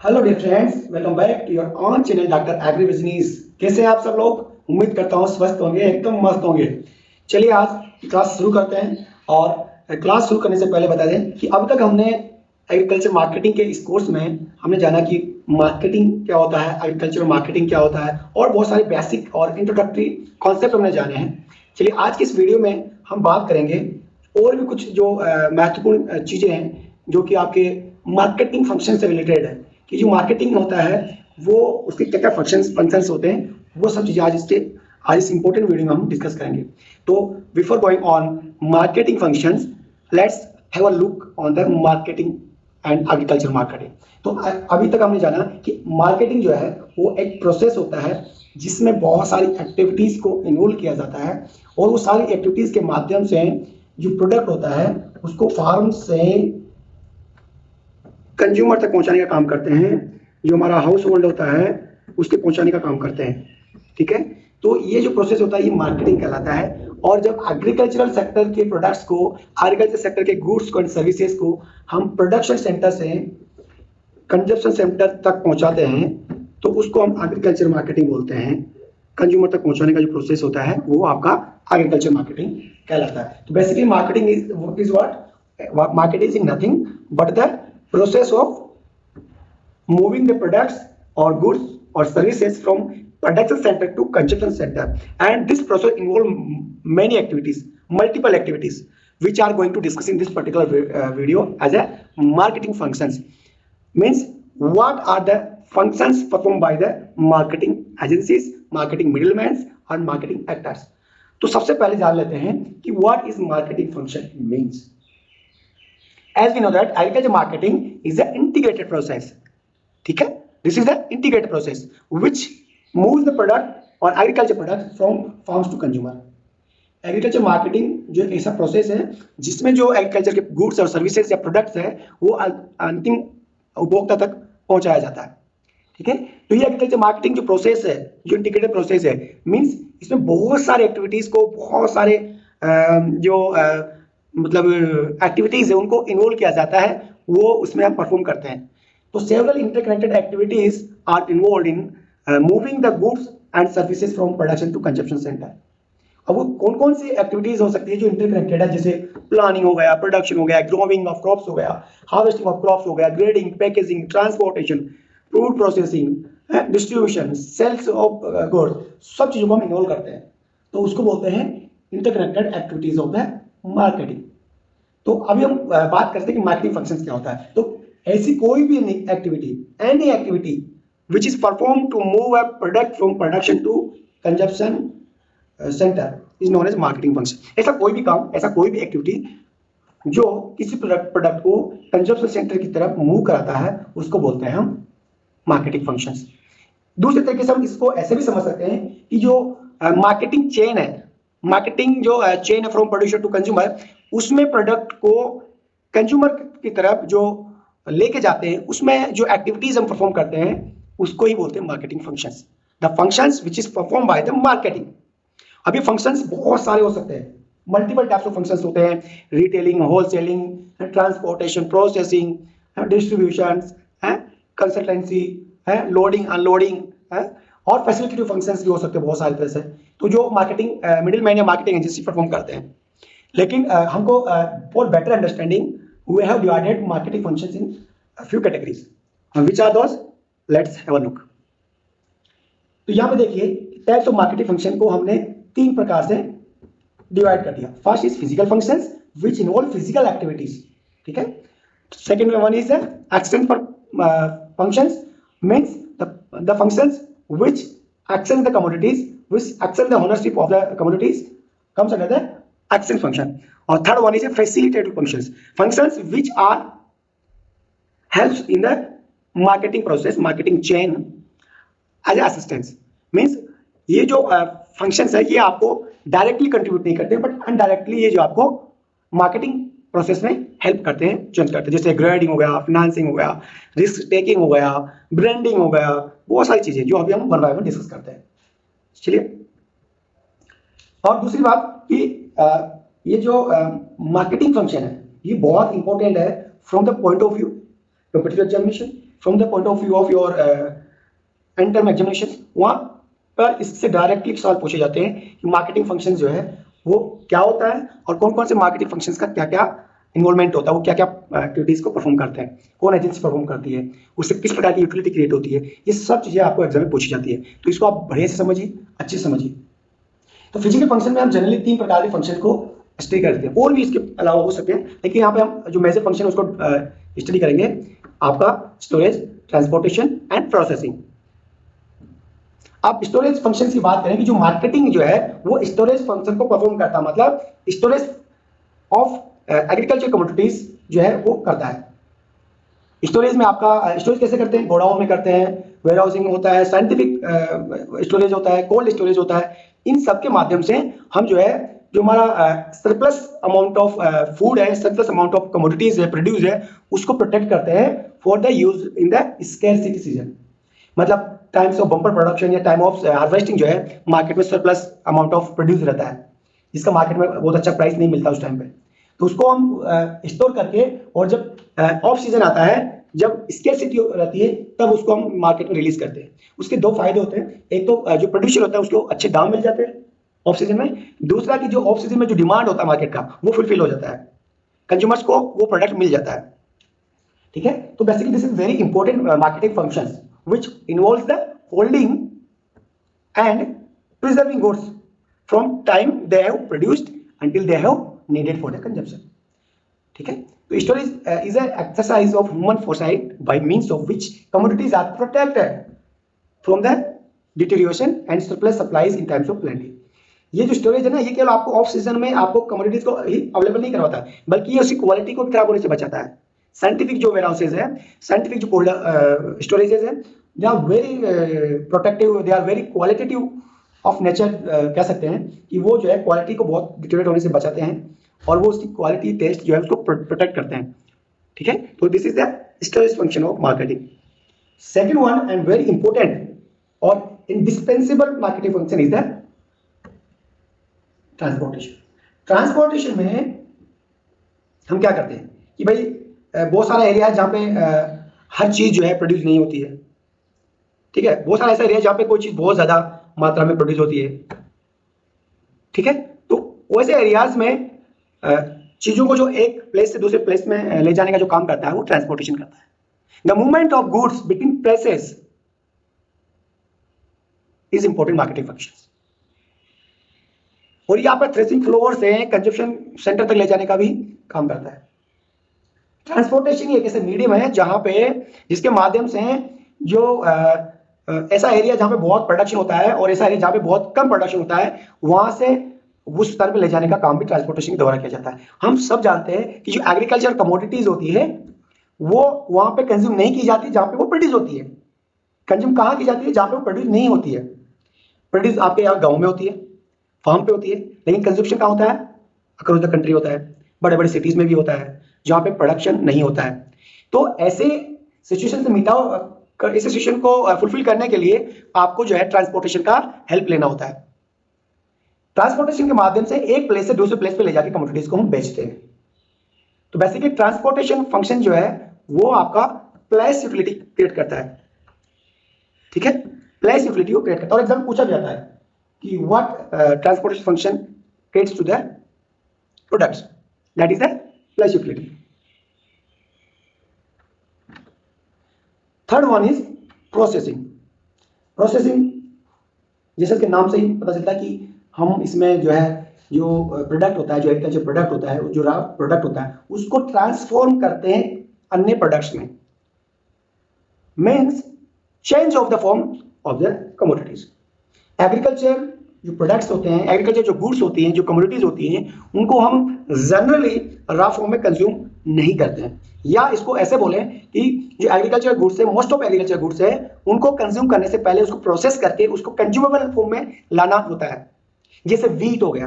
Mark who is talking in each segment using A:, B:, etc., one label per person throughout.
A: Hello dear friends, welcome back to your own channel doctor agri business. कैसे हैं आप सब लोग? उम्मीद करता हूँ स्वस्थ होंगे, एकदम मस्त होंगे। चलिए आज क्लास शुरू करते हैं। और क्लास शुरू करने से पहले बता दें कि अब तक हमने एग्रीकल्चर मार्केटिंग के इस कोर्स में हमने जाना कि मार्केटिंग क्या होता है, एग्रीकल्चर मार्केटिंग क्या होता है, और बहुत सारे बेसिक और इंट्रोडक्टरी कॉन्सेप्ट हमने जाने हैं। चलिए आज की इस वीडियो में हम बात करेंगे और भी कुछ जो महत्वपूर्ण चीज़ें हैं जो कि आपके मार्केटिंग फंक्शन से रिलेटेड है, कि जो मार्केटिंग होता है वो उसके क्या क्या फंक्शंस होते हैं, वो सब चीज़ें आज इस इंपॉर्टेंट वीडियो में हम डिस्कस करेंगे। तो before going on marketing functions, let's have a look on the marketing and agriculture marketing. तो अभी तक हमने जाना कि मार्केटिंग जो है वो एक प्रोसेस होता है जिसमें बहुत सारी एक्टिविटीज़ को इन्वॉल्व किया जाता है, और वो सारी एक्टिविटीज़ के माध्यम से जो प्रोडक्ट होता है उसको फार्म से कंज्यूमर तक पहुंचाने का काम करते हैं। जो हमारा हाउस होल्ड होता है उसके पहुंचाने का काम करते हैं। ठीक है, तो ये जो प्रोसेस होता है ये मार्केटिंग कहलाता है। और जब एग्रीकल्चरल सेक्टर के प्रोडक्ट्स को, एग्रीकल्चर सेक्टर के गुड्स को एंड सर्विसेज को हम प्रोडक्शन सेंटर से कंजप्शन सेंटर तक पहुंचाते हैं तो उसको हम एग्रीकल्चर मार्केटिंग बोलते हैं। कंज्यूमर तक पहुंचाने का जो प्रोसेस होता है वो आपका एग्रीकल्चर मार्केटिंग कहलाता है। तो basically marketing is what marketing is nothing but the process of moving the products or goods or services from production center to consumption center, and this process involve many activities, multiple activities, which are going to discuss in this particular video as a marketing functions. Means what are the functions performed by the marketing agencies, marketing middlemen और marketing actors। तो सबसे पहले जान लेते हैं कि what is marketing function means। As we know that agriculture marketing is an integrated process। ठीक है, this is the integrated process which moves the product or agriculture product from farms to consumer। Agriculture marketing जो एक ऐसा process है जिसमें जो agriculture के goods और सर्विसेज या प्रोडक्ट्स है वो अंतिम उपभोक्ता तक पहुंचाया जाता है। ठीक है, तो ये एग्रीकल्चर मार्केटिंग जो प्रोसेस है, जो इंटीग्रेटेड प्रोसेस है, मींस इसमें बहुत सारे एक्टिविटीज को, बहुत सारे जो मतलब एक्टिविटीज है उनको इन्वॉल्व किया जाता है, वो उसमें हम परफॉर्म करते हैं। तो several interconnected activities are involved in moving the goods and services from production to consumption centre. अब वो कौन कौन सी एक्टिविटीज हो सकती है जो इंटरकनेक्टेड है, जैसे प्लानिंग हो गया, प्रोडक्शन हो गया, ग्रोविंग ऑफ क्रॉप्स हो गया, हार्वेस्टिंग ऑफ क्रॉप्स हो गया, grading, packaging, transportation, food processing, distribution, sales of goods, सब चीजों को हम इन्वॉल्व करते हैं। तो उसको बोलते हैं interconnected activities of the marketing. तो अभी हम बात करते हैं कि मार्केटिंग फंक्शंस क्या होता है। तो ऐसी कोई भी activity, any activity which is perform to move a product from production to consumption centre is known as marketing function. ऐसा कोई भी काम, ऐसा कोई भी एक्टिविटी जो किसी प्रोडक्ट को कंजप्शन सेंटर की तरफ मूव कराता है उसको बोलते हैं हम मार्केटिंग फंक्शंस। दूसरे तरीके से हम इसको ऐसे भी समझ सकते हैं कि जो मार्केटिंग चेन है, मार्केटिंग जो चेन है फ्रॉम प्रोड्यूसर टू कंज्यूमर, उसमें प्रोडक्ट को कंज्यूमर की तरफ जो लेके जाते हैं उसमें जो एक्टिविटीज हम परफॉर्म करते हैं उसको ही बोलते हैं marketing functions. The functions which is perform by the marketing. अब ये फंक्शंस बहुत सारे हो सकते हैं, मल्टीपल टाइप्स ऑफ फंक्शंस होते हैं, retailing, wholesaling, transportation, processing, distribution, consultancy, loading, unloading, और फैसिलिटेटिव फंक्शंस भी हो सकते हैं बहुत सारे तरह से। तो जो मार्केटिंग मिडिल मैन या मार्केटिंग एजेंसी परफॉर्म करते हैं। लेकिन हमको for better understanding we have divided marketing functions in few categories. Which are those? Let's have a look. तो यहाँ पे देखिए टाइप्स ऑफ मार्केटिंग फंक्शन को हमने तीन प्रकार से डिवाइड कर दिया। First is physical functions which involve physical activities. ठीक है, second one is extend functions, means the functions which access the commodities, which access the ownership of the commodities, comes under the access function. Or third one is a facilitative functions, functions which are helps in the marketing process, marketing chain as assistance। Means ये जो functions है ये आपको directly contribute नहीं करते but अनडायरेक्टली ये जो आपको मार्केटिंग प्रोसेस में हेल्प करते हैं, चेंज करते हैं। जैसे ग्रेडिंग हो गया, फाइनेंसिंग हो गया, रिस्क टेकिंग हो गया, ब्रांडिंग हो गया, बहुत सारी चीजें जो अभी हम वन बाय वन डिस्कस करते हैं। चलिए, और दूसरी बात कि ये जो मार्केटिंग फंक्शन है ये बहुत इंपॉर्टेंट है from the point of view competitive examination, from the point of view of your and term examination, वहाँ पर इससे डायरेक्टली सवाल पूछे जाते हैं कि मार्केटिंग फंक्शन जो है वो क्या होता है और कौन कौन से मार्केटिंग फंक्शंस का क्या क्या इन्वॉल्वमेंट होता है, वो क्या क्या एक्टिविटीज को परफॉर्म करते हैं, कौन एजेंसी परफॉर्म करती है, उससे किस प्रकार की यूटिलिटी क्रिएट होती है, ये सब चीज़ें आपको एग्जाम में पूछी जाती है। तो इसको आप बढ़िया से समझिए, अच्छे से समझिए। तो फिजिकल फंक्शन में हम जनरली 3 प्रकार के फंक्शन को स्टडी करते हैं, और भी इसके अलावा हो सकते हैं, लेकिन यहाँ पे हम जो मेजर फंक्शन है उसको स्टडी करेंगे, आपका स्टोरेज, ट्रांसपोर्टेशन एंड प्रोसेसिंग। आप स्टोरेज फंक्शन की बात करें कि जो मार्केटिंग जो है वो स्टोरेज फंक्शन को परफॉर्म करता है, मतलब स्टोरेज ऑफ एग्रीकल्चर कमोडिटीज जो है वो करता है। स्टोरेज में आपका स्टोरेज कैसे करते हैं, गोडाउन में करते हैं, वेयर हाउसिंग होता है, साइंटिफिक स्टोरेज होता है, कोल्ड स्टोरेज होता है। इन सब के माध्यम से हम जो है, जो हमारा सरप्लस अमाउंट ऑफ फूड है, सरप्लस अमाउंट ऑफ कमोडिटीज है, प्रोड्यूस है, उसको प्रोटेक्ट करते हैं for the use in the scarcity season. मतलब टाइम्स ऑफ बम्पर प्रोडक्शन या टाइम ऑफ हार्वेस्टिंग जो है, मार्केट में सरप्लस अमाउंट ऑफ प्रोड्यूस रहता है, जिसका मार्केट में बहुत अच्छा प्राइस नहीं मिलता उस टाइम पे, तो उसको हम स्टोर करके, और जब ऑफ सीजन आता है, जब स्कैरसिटी रहती है, तब उसको हम मार्केट में रिलीज करते हैं। उसके 2 फायदे होते हैं, एक तो जो प्रोड्यूसर होता है उसको अच्छे दाम मिल जाते हैं ऑफ सीजन में, दूसरा कि जो ऑफ सीजन में जो डिमांड होता है मार्केट का वो फुलफिल हो जाता है, कंज्यूमर्स को वो प्रोडक्ट मिल जाता है। ठीक है, तो basically this is very important marketing functions which involves the holding and preserving goods from time they have produced until they have needed for the consumption. ठीक है, तो storage is an exercise of human foresight by means of which commodities are protected from the deterioration and surplus supplies in times of plenty. ये जो storage है ना, ये केवल आपको ऑफ सीजन में आपको कमोडिटीज को ही अवेलेबल नहीं करवाता, बल्कि ये उसकी क्वालिटी को भी खराब होने से बचाता है। साइंटिफिक जो वेयरहाउसेज है, साइंटिफिक जो कोल्ड स्टोरेजेस है, they are very protective, they are very qualitative of nature, कह सकते हैं कि वो जो है क्वालिटी को बहुत डिटेरियोरेट होने से बचाते हैं, और वो उसकी क्वालिटी टेस्ट जो है उसको प्रोटेक्ट करते हैं। ठीक है, तो this is the storage function of marketing. Second one and very important और indispensable marketing function is the transportation. Transportation में हम क्या करते हैं कि भाई बहुत सारा एरिया है जहाँ पे हर चीज जो है प्रोड्यूस नहीं होती है। ठीक है, बहुत सारा ऐसा एरिया है जहाँ पे कोई चीज बहुत ज्यादा मात्रा में प्रोड्यूस होती है। ठीक है, तो वैसे एरियाज में चीजों को जो एक प्लेस से दूसरे प्लेस में ले जाने का जो काम करता है वो ट्रांसपोर्टेशन करता है। The movement of goods between places is important marketing function. और यहाँ पर थ्रेसिंग फ्लोर से कंजप्शन सेंटर तक ले जाने का भी काम करता है। ट्रांसपोर्टेशन एक ऐसे मीडियम है जहां पे, जिसके माध्यम से जो ऐसा एरिया जहां पे बहुत प्रोडक्शन होता है और ऐसा एरिया जहां पे बहुत कम प्रोडक्शन होता है, वहां से उस स्तर पे ले जाने का काम भी ट्रांसपोर्टेशन के द्वारा किया जाता है। हम सब जानते हैं कि जो एग्रीकल्चर कमोडिटीज होती है वो वहां पे कंज्यूम नहीं की जाती जहां पे वो प्रोड्यूस होती है। कंज्यूम कहाँ की जाती है? जहां पे वो प्रोड्यूस नहीं होती है। प्रोड्यूस आपके यहाँ गाँव में होती है, फार्म पे होती है, लेकिन कंजप्शन कहाँ होता है? अक्रॉस द कंट्री होता है, बड़े बड़े सिटीज में भी होता है जहाँ पे प्रोडक्शन नहीं होता है। तो ऐसे सिचुएशन से इस सिचुएशन को फुलफिल करने के लिए आपको जो है ट्रांसपोर्टेशन का हेल्प लेना होता है। ट्रांसपोर्टेशन के माध्यम से एक प्लेस से दूसरे प्लेस पे ले जाकर कमोडिटीज को हम बेचते हैं। तो बेसिकली ट्रांसपोर्टेशन फंक्शन जो है वो आपका प्लेस यूटिलिटी क्रिएट करता है। ठीक है, प्लेस यूटिलिटी को क्रिएट करता है। और एग्जाम पूछा जाता है कि what transportation function creates to the products, that is the place utility. Third one is processing. Processing जैसे कि नाम से ही पता चलता है कि हम इसमें जो है जो प्रोडक्ट होता है, जो एग्रीकल्चर प्रोडक्ट होता है, जो रॉ प्रोडक्ट होता है, उसको ट्रांसफॉर्म करते हैं अन्य प्रोडक्ट्स में। Means change of the form of the commodities. Agriculture जो प्रोडक्ट्स होते हैं, एग्रीकल्चर जो गुड्स होती हैं, जो कमोडिटीज होती हैं, उनको हम जनरली रॉ फॉर्म में कंज्यूम नहीं करते हैं। या इसको ऐसे बोलें कि जो एग्रीकल्चर गुड्स है, मोस्ट ऑफ एग्रीकल्चर गुड्स है, उनको कंज्यूम करने से पहले उसको प्रोसेस करके उसको कंज्यूमेबल फॉर्म में लाना होता है। जैसे वीट हो गया,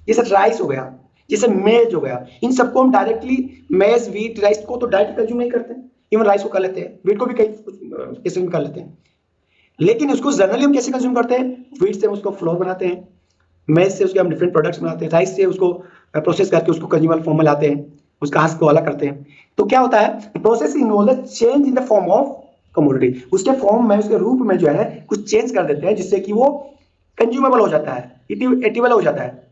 A: जैसे राइस हो गया, जैसे मेज हो गया, इन सबको हम डायरेक्टली मेज, वीट, राइस को तो डायरेक्ट कंज्यूम नहीं करते। इवन राइस को कर लेते हैं, वीट को भी कई केसेस में कर लेते हैं, लेकिन उसको जनरली हम कैसे कंज्यूम करते हैं? वीट से उसको फ्लोर बनाते हैं, मेज से उसके हम डिफरेंट प्रोडक्ट्स बनाते हैं, राइस से उसको प्रोसेस करके उसको कंज्यूमेबल फॉर्म में लाते हैं, उसका हस्क को अलग करते हैं। तो क्या होता है? Process involve the change in the form of commodity, उसके फॉर्म में, उसके रूप में जो है कुछ चेंज कर देते हैं जिससे कि वो कंज्यूमेबल हो जाता है, एटेबल हो जाता है,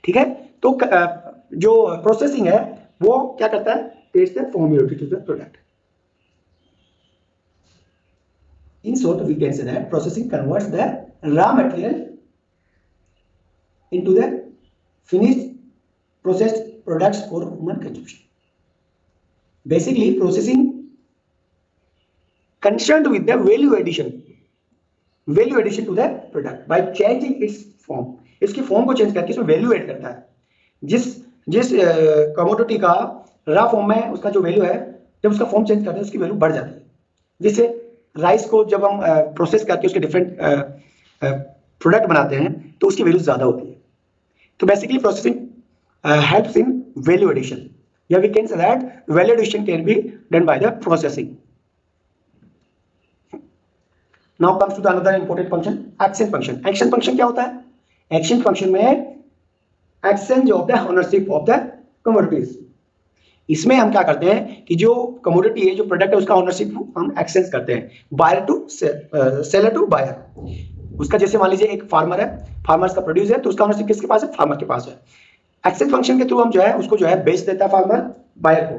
A: ठीक है। तो जो प्रोसेसिंग है वो क्या करता है, it's the formality to the product. In short, we can say that processing converts the raw material into the finished processed products for human consumption. Basically, processing concerned with the value addition to the product by changing its form. इसकी form को change करके इसमें value add करता है। जिस जिस commodity का raw form में उसका जो वैल्यू है, जब उसका फॉर्म चेंज करते हैं उसकी वैल्यू बढ़ जाती है। जैसे राइस को जब हम प्रोसेस करके उसके डिफरेंट प्रोडक्ट बनाते हैं तो उसकी वैल्यू ज़्यादा होती है। तो basically processing helps in value addition, या we can say that value addition can be done by the processing. Now comes to the another important function, action function. Action function क्या होता है? एक्शन फंक्शन में exchange of the ownership of the commodities. इसमें हम क्या करते हैं कि जो कमोडिटी है, जो प्रोडक्ट है, उसका ओनरशिप हम एक्सचेंज करते हैं buyer to seller to buyer. उसका जैसे मान लीजिए एक फार्मर है, फार्मर्स का प्रोड्यूस है, तो उसका ओनरशिप किसके पास है? फार्मर के पास है। एक्सचेंज फंक्शन के थ्रू हम जो है उसको जो है बेच देता है फार्मर बायर को,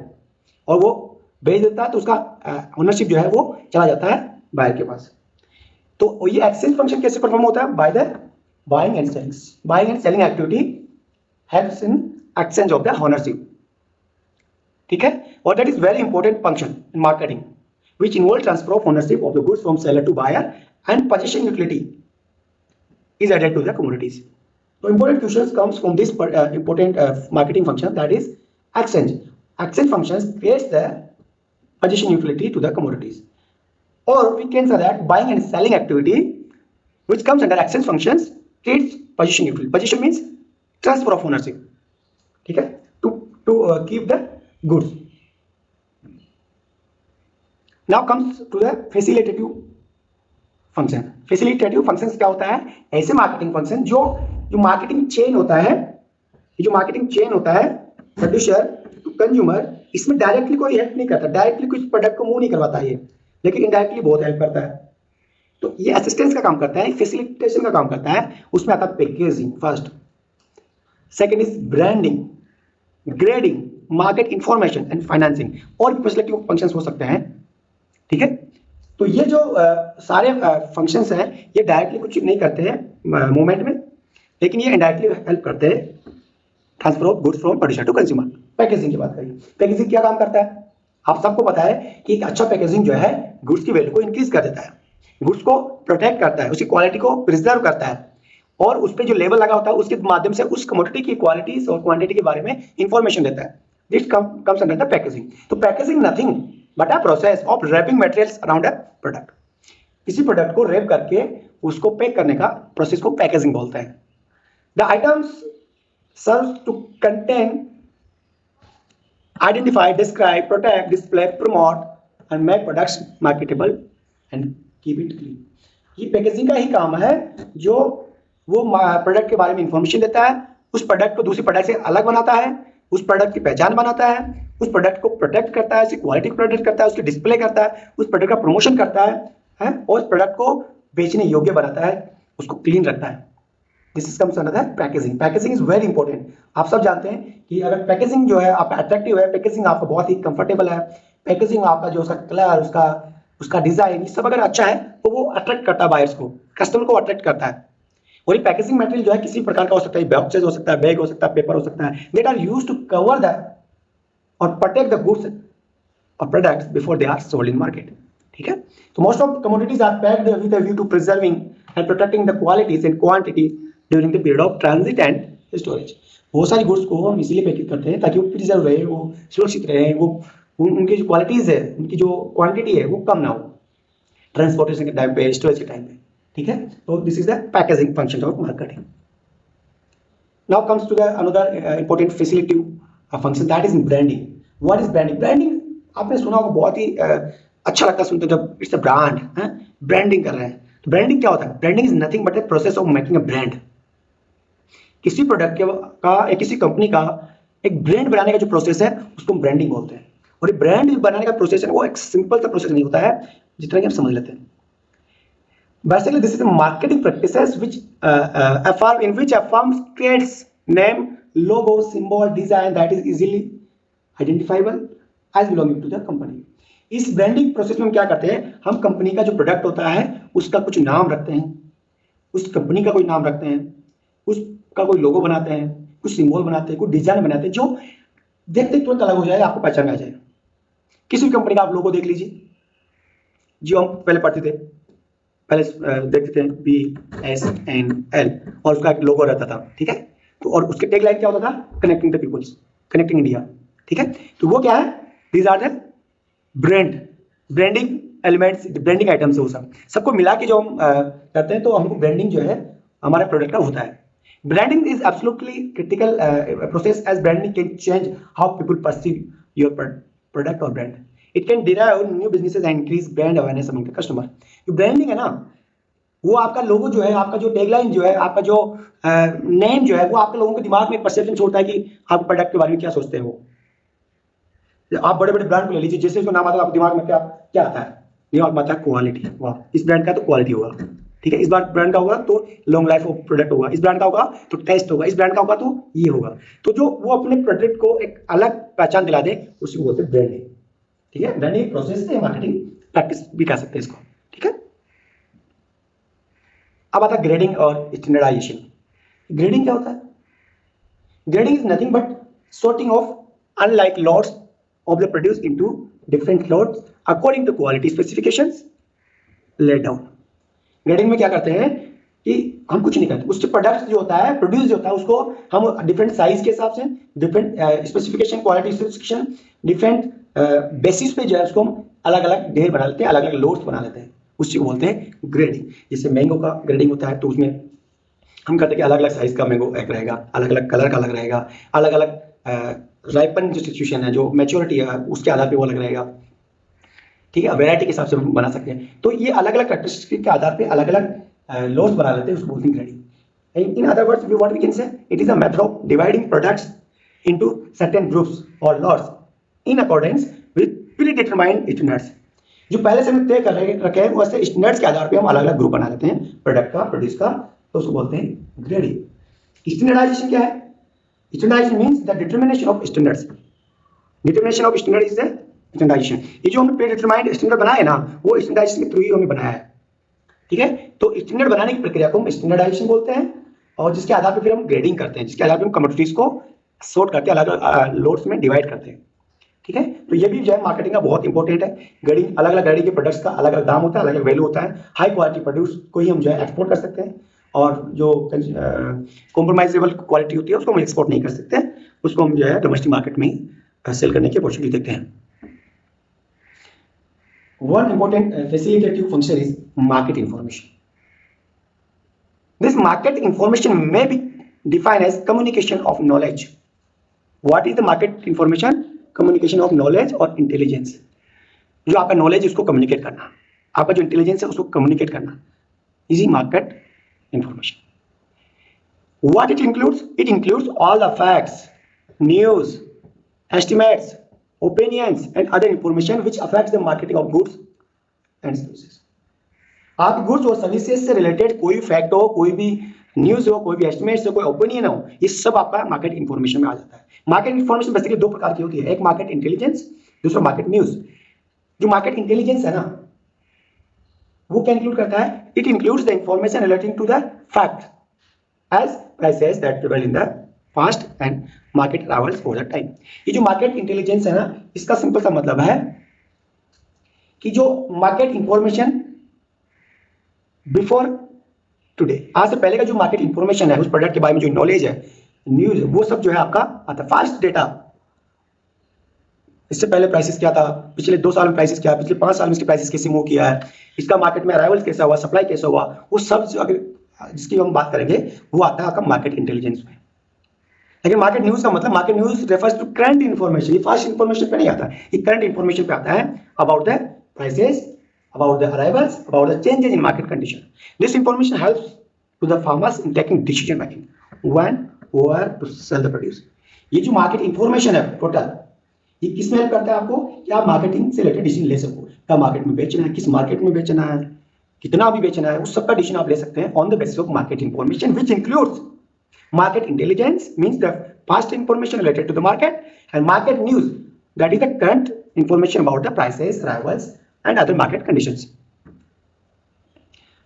A: और वो बेच देता है तो उसका ओनरशिप जो है वो चला जाता है बायर के पास। तो ये एक्सचेंज फंक्शन कैसे परफॉर्म होता है? By the buying and selling. Buying and selling activity helps in exchange of the ownership, ठीक है। और that is very important function in marketing which involve transfer of ownership of the goods from seller to buyer and purchasing utility is added to the commodities. So important questions comes from this important marketing function, that is exchange. Exchange functions creates the purchasing utility to the commodities, or we can say that buying and selling activity which comes under exchange functions creates purchasing utility. Purchasing means transfer of ownership, ठीक है, to keep the goods. Now comes to the facilitative function. Facilitative functions क्या होता है? ऐसे marketing function जो marketing chain होता है, जो मार्केटिंग चेन होता है प्रोड्यूसर टू कंज्यूमर, इसमें डायरेक्टली कोई हेल्प नहीं करता, डायरेक्टली कुछ प्रोडक्ट को मूव नहीं करवाता है, लेकिन इनडायरेक्टली बहुत हेल्प करता है। तो ये असिस्टेंस का काम करता है, फैसिलिटेशन का काम करता है। उसमें आता है packaging first, second is branding, grading, market information and financing, और भी फैसिलिटेटिव फंक्शंस हो सकते हैं, ठीक है। तो ये जो सारे फंक्शंस हैं ये डायरेक्टली कुछ नहीं करते हैं मूवमेंट में, लेकिन ये इनडायरेक्टली हेल्प करते हैं transfer of goods from producer to consumer. Packaging की बात करिए, पैकेजिंग क्या काम करता है? आप सबको पता है कि एक अच्छा पैकेजिंग जो है गुड्स की वैल्यू को इंक्रीज कर देता है, गुड्स को प्रोटेक्ट करता है, उसकी क्वालिटी को प्रिजर्व करता है, और उस पर जो लेबल लगा होता है उसके माध्यम से उस कमोडिटी की क्वालिटीज और क्वांटिटी के बारे में इंफॉर्मेशन देता है। This comes under the packaging. तो packaging nothing but a process of wrapping materials around a product. किसी प्रोडक्ट को रैप करके उसको पैक करने का प्रोसेस को पैकेजिंग बोलते हैं। The items serve to contain, identify, describe, protect, display, promote and make products marketable and keep it clean. ये पैकेजिंग का ही काम है, जो वो प्रोडक्ट के बारे में इंफॉर्मेशन देता है, उस प्रोडक्ट को दूसरी प्रोडक्ट से अलग बनाता है, उस प्रोडक्ट की पहचान बनाता है, उस प्रोडक्ट को प्रोटेक्ट करता है, उसकी क्वालिटी को प्रोटेक्ट करता है, उसकी डिस्प्ले करता है, उस प्रोडक्ट का प्रमोशन करता है, और उस प्रोडक्ट को बेचने योग्य बनाता है, उसको क्लीन रखता है। This is comes under the packaging. Packaging is very important. आप सब जानते हैं कि अगर पैकेजिंग जो है आपका अट्रैक्टिव है, पैकेजिंग आपका बहुत ही कंफर्टेबल है, पैकेजिंग आपका जो उसका कलर, उसका डिजाइन, ये सब अगर अच्छा है तो वो अट्रैक्ट करता है बायर्स को, कस्टमर को अट्रैक्ट करता है। और ये पैकेजिंग मटेरियल जो है किसी प्रकार का हो सकता है, बॉक्सेस हो सकता है, बैग हो सकता है, पेपर हो सकता है, that are used to cover the और प्रोटेक्ट द गुड्स और products before they are sold in market, ठीक है। तो most of commodities are packed with a view to preserving and protecting the qualities and quantity during the period of transit and storage. बहुत सारी goods को हम इसीलिए packet करते हैं ताकि वो प्रिजर्व रहे, वो सुरक्षित रहे, वो उनकी जो क्वालिटीज है, उनकी जो क्वांटिटी है वो कम ना हो ट्रांसपोर्टेशन के टाइम पे, स्टोरेज के टाइम पे, ठीक है। तो this is the packaging function of marketing. Now comes to the another important facilitative function, that is branding. What is branding? Branding आपने सुना होगा, बहुत ही अच्छा लगता है सुनते जब इट्स अ ब्रांड, ब्रांडिंग कर रहे हैं। तो ब्रांडिंग क्या होता है? Branding is nothing but the process of making a brand. किसी प्रोडक्ट का या किसी कंपनी का एक ब्रांड बनाने का जो प्रोसेस है उसको हम ब्रांडिंग बोलते हैं। और ये ब्रांड बनाने का प्रोसेस है वो एक सिंपल सा प्रोसेस नहीं होता है जितना कि हम समझ लेते हैं। Basically, this is the marketing practices which a firm in which a firm creates name, logo, symbol, design that is easily identifiable as belonging to the company. इस ब्रांडिंग प्रोसेस में हम क्या करते हैं, हम कंपनी का जो प्रोडक्ट होता है उसका कुछ नाम रखते हैं, उस कंपनी का कोई नाम रखते हैं, उसका कोई लोगो बनाते हैं, कुछ सिंबल बनाते हैं, कुछ डिजाइन बनाते हैं जो देखते तुरंत अलग हो जाए, आपको पहचान में आ जाए। किसी भी कंपनी का आप लोगो देख लीजिए, जो हम पहले पढ़ते थे, पहले देखते थे BSNL और उसका एक लोगो रहता था, ठीक है। तो और उसके टैगलाइन क्या होता था, connecting the peoples, connecting India, ठीक है। तो वो क्या है, these are the branding elements, branding items है, वो सबको मिला के जो हम करते हैं तो हमको ब्रांडिंग जो है हमारे प्रोडक्ट का होता है। Branding is absolutely critical process as branding can change how people perceive your product और brand. It can derive new businesses and increase brand awareness among the customer. जो ब्रांडिंग है ना, वो आपका लोगो जो है, आपका जो टैगलाइन जो है, आपका जो नेम जो है, वो आपके लोगों के दिमाग में एक परसेप्शन छोड़ता है कि आप प्रोडक्ट के बारे में क्या सोचते हैं। वो आप बड़े बड़े ब्रांड को ले लीजिए, जैसे उसका नाम आता है आपके दिमाग में क्या क्या आता है, दिमाग में आता है क्वालिटी। वाह, इस ब्रांड का तो क्वालिटी होगा, ठीक है। इस बार ब्रांड का होगा तो लॉन्ग लाइफ ऑफ प्रोडक्ट होगा, इस ब्रांड का होगा तो टेस्ट होगा, इस ब्रांड का होगा तो ये होगा। तो जो वो अपने प्रोडक्ट को एक अलग पहचान दिला दे उसी को बोलते हैं ब्रांडिंग, ठीक है। ब्रांडिंग प्रोसेस है, मार्केटिंग प्रैक्टिस भी कह सकते हैं इसको, ठीक है। अब आता है ग्रेडिंग और स्टैंडर्डाइजेशन। ग्रेडिंग क्या होता है, grading is nothing but sorting of unlike lots of the produce into different lots according to quality specifications laid down। Grading में क्या करते हैं कि हम कुछ नहीं करते, उसके प्रोडक्ट जो होता है, प्रोड्यूस जो होता है, उसको हम डिफरेंट साइज के हिसाब से, different specification, quality specification, different basis पे जो है उसको हम अलग अलग ढेर बना लेते हैं, अलग अलग लोट्स बना लेते हैं, उसी को बोलते हैं ग्रेडिंग। जैसे मैंगो का ग्रेडिंग होता है तो उसमें हम कहते हैं कि अलग अलग साइज का मैंगो एक रहेगा, अलग अलग कलर का अलग रहेगा, अलग अलग राइपन जो सिचुएशन है, जो मैच्योरिटी है, उसके आधार पे वो अलग रहेगा, ठीक है। वैरायटी के हिसाब से हम बना सकते हैं। तो ये अलग अलग कैरेक्टरिस्टिक के आधार पे अलग अलग लॉट्स बना लेते हैं, उसको बोलते हैं grading. In other words what we can say, it is a method of dividing products into certain groups और lots in accordance with predetermined standards. जो पहले से हम तय कर रखे हैं वैसे स्टैंडर्ड्स के आधार पे हम अलग अलग ग्रुप बना लेते हैं प्रोडक्ट का, प्रोड्यूस का, तो उसको बोलते हैं ग्रेडिंग। स्टैंडर्डाइजेशन क्या है, standardization means the determination of standards. Determination of standard is the standardization. ये जो हमने प्री डिटरमाइंड स्टैंडर्ड बनाया ना, वो स्टैंडर्डाइजेशन के थ्रू ही हमने बनाया है, ठीक है। तो स्टैंडर्ड बनाने की प्रक्रिया को हम स्टैंडर्डाइजेशन बोलते हैं, और जिसके आधार पर फिर हम ग्रेडिंग करते हैं, जिसके आधार पर हम कमोडिटीज को सॉर्ट करते हैं, अलग अलग लोड्स में डिवाइड करते हैं, ठीक है। तो ये भी जो है मार्केटिंग का बहुत इंपॉर्टेंट है। ग्रेडिंग, अलग अलग ग्रेडिंग के प्रोडक्ट्स का अलग अलग दाम होता है, अलग अलग वैल्यू होता है। हाई क्वालिटी प्रोड्यूस को ही हम जो है एक्सपोर्ट कर सकते हैं, और जो कॉम्प्रोमाइजेबल क्वालिटी होती है उसको हम एक्सपोर्ट नहीं कर सकते, उसको हम जो है डोमेस्टिक मार्केट में ही सेल करने की अपॉर्चुनिटी देखते हैं। One important facilitative function is market information. This market information may be defined as communication of knowledge. What is the market information? Communication of knowledge और intelligence. जो आपका knowledge उसको communicate करना, आपका जो intelligence है उसको communicate करना, इसी market information. What it includes? It includes all the facts, news, estimates, opinions and other information which affects the marketing of goods and services. आप गुड्स और सर्विसेज से रिलेटेड कोई फैक्ट हो, कोई भी न्यूज हो, कोई भी एस्टिमेट्स हो, कोई ओपिनियन हो, ये सब आपका मार्केट इंफॉर्मेशन में आ जाता है। मार्केट इंफॉर्मेशन बेसिकली दो प्रकार की होती है, एक मार्केट इंटेलिजेंस, दूसरा मार्केट न्यूज। जो मार्केट इंटेलिजेंस है ना, वो क्या इंक्लूड करता है, it includes the information relating to the fact as prices that prevail in the past and market travels over the time. ये जो मार्केट इंटेलिजेंस है ना, इसका सिंपल सा मतलब है कि जो मार्केट इंफॉर्मेशन बिफोर टुडे, आज से पहले का जो मार्केट इंफॉर्मेशन है, उस प्रोडक्ट के बारे में जो नॉलेज है, न्यूज है, वो सब जो है आपका आता है। फास्ट डेटा, इससे पहले प्राइसेस क्या था, पिछले 2 साल में प्राइसेस क्या है, पिछले 5 साल में इसके प्राइसेस कैसे मूव किया है, इसका मार्केट में अराइवल कैसा हुआ, सप्लाई कैसा हुआ, वो सब जो अगर जिसकी हम बात करेंगे वो आता है आपका मार्केट इंटेलिजेंस में। लेकिन मार्केट न्यूज का मतलब, market news refers to current information, ये फास्ट इन्फॉर्मेशन पे नहीं आता है, ये करंट इन्फॉर्मेशन पे आता है about the prices, about the arrivals, about the changes in market condition. This information helps to the farmers in taking decision making when, where to sell the produce. ये जो market information है total, ये किस में help करता है आपको कि आप मार्केटिंग से रिलेटेड डिसीजन ले सको, क्या मार्केट में बेचना है, किस मार्केट में बेचना है, कितना भी बेचना है, उस सबका डिसीजन आप ले सकते हैं on the basis of market information which includes market intelligence, means the past information related to the market, and market news, that is the current information about the prices, arrivals and other market conditions.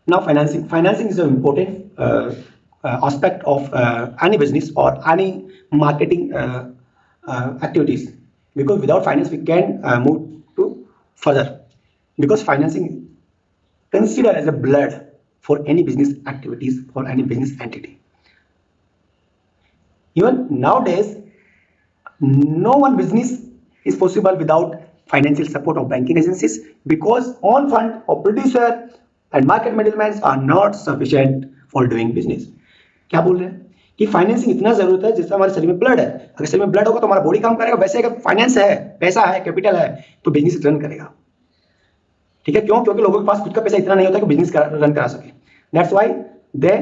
A: Now financing is an important aspect of any business or any marketing activities, because without finance we can move to further, because financing considered as a blood for any business activities, for any business entity. Even nowadays, no one business is possible without financial support of banking agencies, because own fund of producer and market middlemen are not sufficient for doing business. क्या बोल रहे हैं कि financing इतना जरूरत है जैसे हमारे शरीर में ब्लड है, अगर शरीर में ब्लड होगा तो हमारा बॉडी काम करेगा, वैसे अगर फाइनेंस है, पैसा है, कैपिटल है, तो बिजनेस रन करेगा। ठीक है, क्यों? क्योंकि लोगों के पास खुद का पैसा इतना नहीं होता कि बिजनेस रन करा सके। That's why they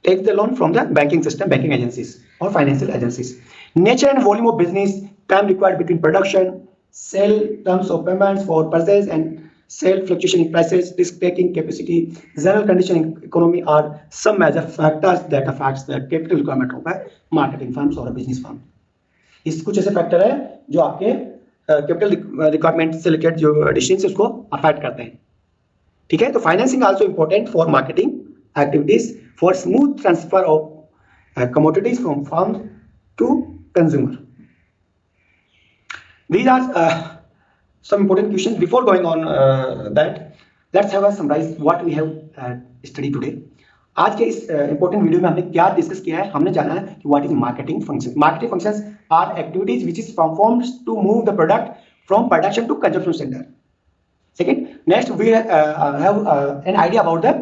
A: take the loan from the banking system, banking agencies or financial agencies. Nature and volume of business, time required between production, sale, terms of payments for purchase and sale, fluctuation in prices, risk taking capacity, general condition in economy are some major factors that affects the capital requirement of a marketing firms or a business firm. इस कुछ ऐसे factor है जो आपके capital requirement से related जो decision है उसको अफेक्ट करते हैं। ठीक है, तो financing also important for marketing activities for smooth transfer of commodities from farm to consumer. These are some important questions. Before going on that, let's have a summarize what we have studied today. आज के इस important video में हमने क्या discuss किया है? हमने जाना है कि what is marketing function. Marketing functions are activities which is performed to move the product from production to consumption center. Second, next we have an idea about the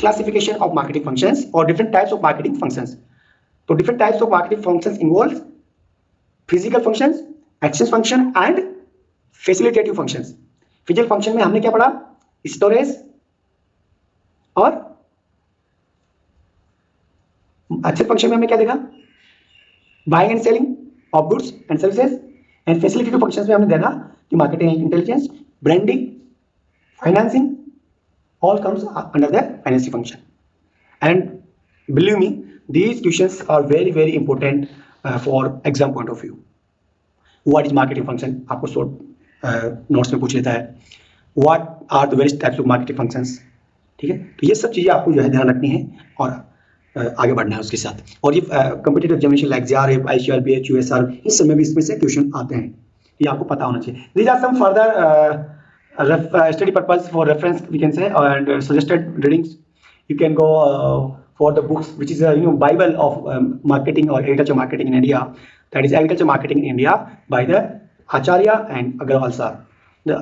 A: classification of marketing functions or different types of marketing functions. So different types of marketing functions involves physical functions, action function and facilitative functions. Physical function में हमने क्या पढ़ा? Storage और action function में हमने क्या देखा? Buying and selling of goods and services. And facilitative functions में हमने देखा कि marketing intelligence, branding, financing all comes under the financing function. And believe me, these questions are very important for exam point of view. What is marketing function? आपको short notes में पूछ लेता है। What are the various types of marketing functions? ठीक है, तो ये सब चीजें आपको जो है ध्यान रखनी है और आगे बढ़ना है उसके साथ। और ये competitive examination like JRF, ICRB, USR, इस सब में भी इसमें से क्वेश्चन आते हैं, ये आपको पता होना चाहिए। These are some further study purpose for reference we can say, and suggested readings. You can go for the books which is Bible of marketing or agriculture marketing in India, that is Agriculture Marketing in India by the Acharya and Agarwal sir.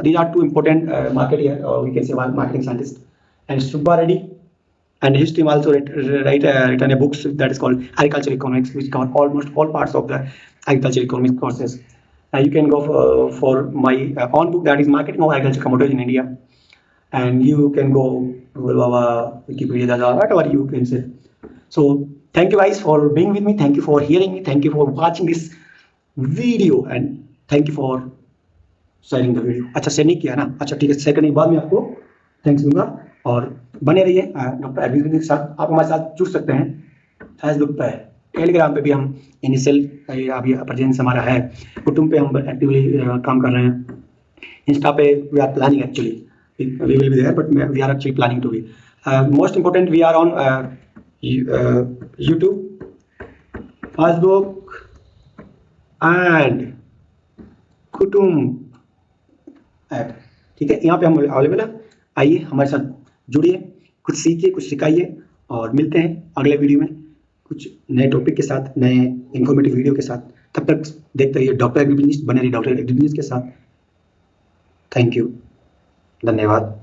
A: These are two important marketing or we can say marketing scientists. And Subba Reddy and his team also written a books that is called Agriculture Economics, which cover almost all parts of the agriculture economics courses. You can go for my own book, that is Marketing of Agriculture Commodities in India, and you can go to Wikipedia, whatever you can say. So thank you guys for being with me, thank you for hearing me, thank you for watching this video, and thank you for sharing the video. अच्छा share नहीं किया ना? अच्छा ठीक है, share करने के बाद मैं आपको थैंक्स दूंगा और बने रहिए डॉक्टर अरविंद के साथ। आप हमारे साथ जुड़ सकते हैं फेसबुक पे, टेलीग्राम पे भी हम इनिशियल अभी प्रेजेंस हमारा है, यूट्यूब पे हम एक्टिवली काम कर रहे हैं, इंस्टा पे we are planning actually, we will be there but we are actually planning to be most important, we are on YouTube, Facebook and Kutumb app. ठीक है, यहाँ पे हम अवेलेबल है, आइए हमारे साथ जुड़िए, कुछ सीखिए, कुछ सिखाइए और मिलते हैं अगले वीडियो में कुछ नए टॉपिक के साथ, नए इंफॉर्मेटिव वीडियो के साथ। तब तक देखते रहिए डॉक्टर एग्री बिजनेस, बने रहिए डॉक्टर एग्री बिजनेस के साथ। थैंक यू, धन्यवाद।